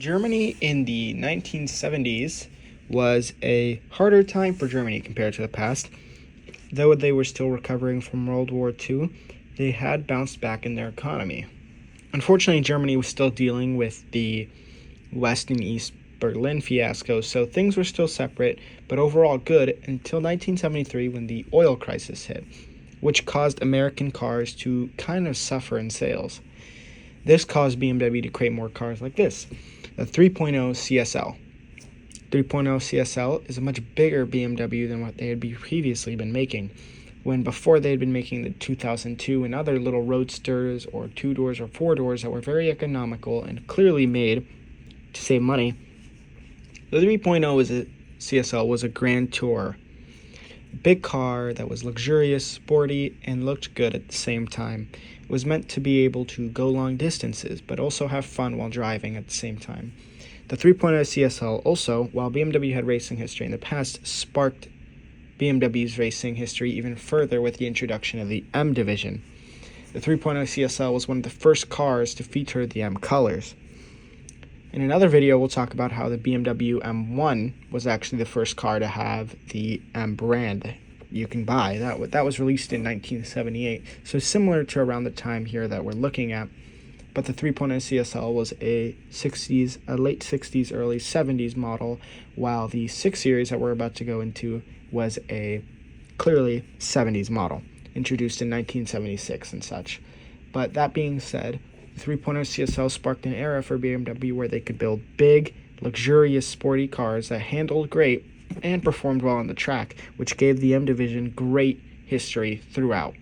Germany in the 1970s was a harder time for Germany compared to the past. Though they were still recovering from World War II, they had bounced back in their economy. Unfortunately, Germany was still dealing with the West and East Berlin fiasco, so things were still separate, but overall good until 1973 when the oil crisis hit, which caused American cars to kind of suffer in sales. This caused BMW to create more cars like this, the 3.0 CSL. 3.0 CSL is a much bigger BMW than what they had previously been making, when before they had been making the 2002 and other little roadsters or 2-doors or 4-doors that were very economical and clearly made to save money. The 3.0 CSL was a Grand Tour, a big car that was luxurious, sporty, and looked good at the same time. It was meant to be able to go long distances, but also have fun while driving at the same time. The 3.0 CSL also, while BMW had racing history in the past, sparked BMW's racing history even further with the introduction of the M division. The 3.0 CSL was one of the first cars to feature the M colors. In another video, we'll talk about how the BMW M1 was actually the first car to have the M brand you can buy. That was released in 1978, so similar to around the time here that we're looking at. But the 3.0 CSL was a late 60s, early 70s model, while the 6 Series that we're about to go into was a clearly 70s model, introduced in 1976 and such. But that being said, the 3.0 CSL sparked an era for BMW where they could build big, luxurious, sporty cars that handled great and performed well on the track, which gave the M division great history throughout.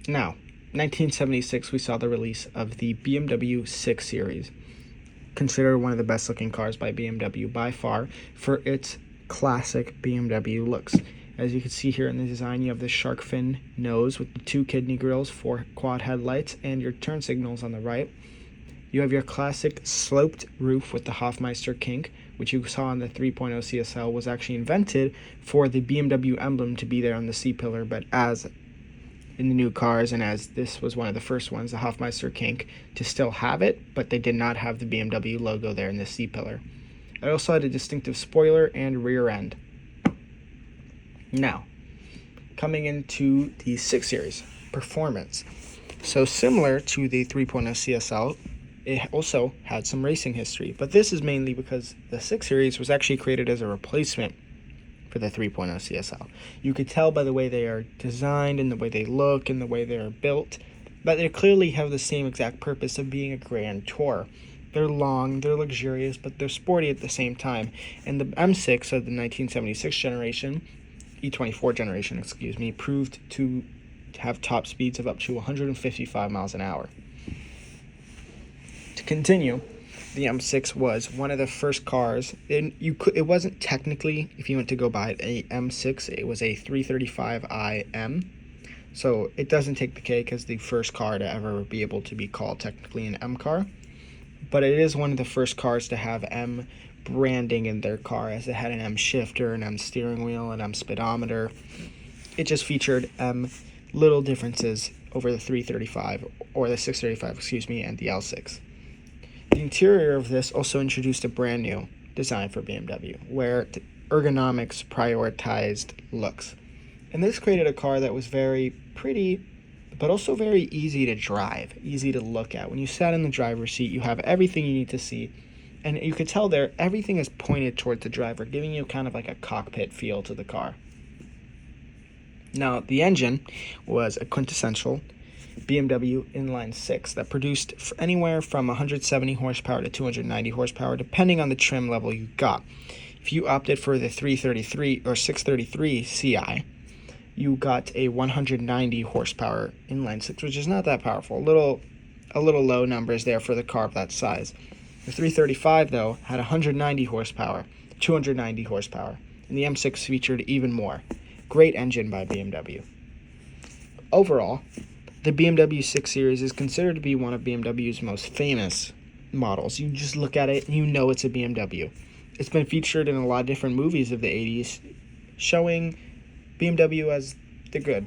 Now, 1976, we saw the release of the BMW 6 Series, considered one of the best looking cars by BMW by far for its classic BMW looks. As you can see here in the design, you have the shark fin nose with the 2 kidney grills, 4 quad headlights, and your turn signals on the right. You have your classic sloped roof with the Hofmeister kink, which you saw on the 3.0 CSL was actually invented for the BMW emblem to be there on the C-pillar, but as in the new cars, and as this was one of the first ones, the Hofmeister kink, to still have it, but they did not have the BMW logo there in the C-pillar. It also had a distinctive spoiler and rear end. Now, coming into the 6 Series, performance. So similar to the 3.0 CSL, it also had some racing history, but this is mainly because the 6 Series was actually created as a replacement for the 3.0 CSL. You could tell by the way they are designed and the way they look and the way they are built, but they clearly have the same exact purpose of being a Grand Tour. They're long, they're luxurious, but they're sporty at the same time. And the M6 of the 1976 generation, E24 generation, proved to have top speeds of up to 155 miles an hour. To continue, the M6 was one of the first cars, and it wasn't technically, if you went to go buy it, a M6, it was a 335iM, so it doesn't take the cake as the first car to ever be able to be called technically an M car, but it is one of the first cars to have M branding in their car, as it had an M shifter, an M steering wheel, an M speedometer. It just featured M little differences over the 335, or the 635, and the L6. The interior of this also introduced a brand new design for BMW, where ergonomics prioritized looks. And this created a car that was very pretty, but also very easy to drive, easy to look at. When you sat in the driver's seat, you have everything you need to see. And you could tell there, everything is pointed towards the driver, giving you kind of like a cockpit feel to the car. Now, the engine was a quintessential BMW inline 6 that produced anywhere from 170 horsepower to 290 horsepower, depending on the trim level you got. If you opted for the 333 or 633 CI, you got a 190 horsepower inline 6, which is not that powerful. A little low numbers there for the car of that size. The 335, though, had 190 horsepower, 290 horsepower, and the M6 featured even more. Great engine by BMW. Overall, the BMW 6 Series is considered to be one of BMW's most famous models. You just look at it and you know it's a BMW. It's been featured in a lot of different movies of the 80s, showing BMW as the good.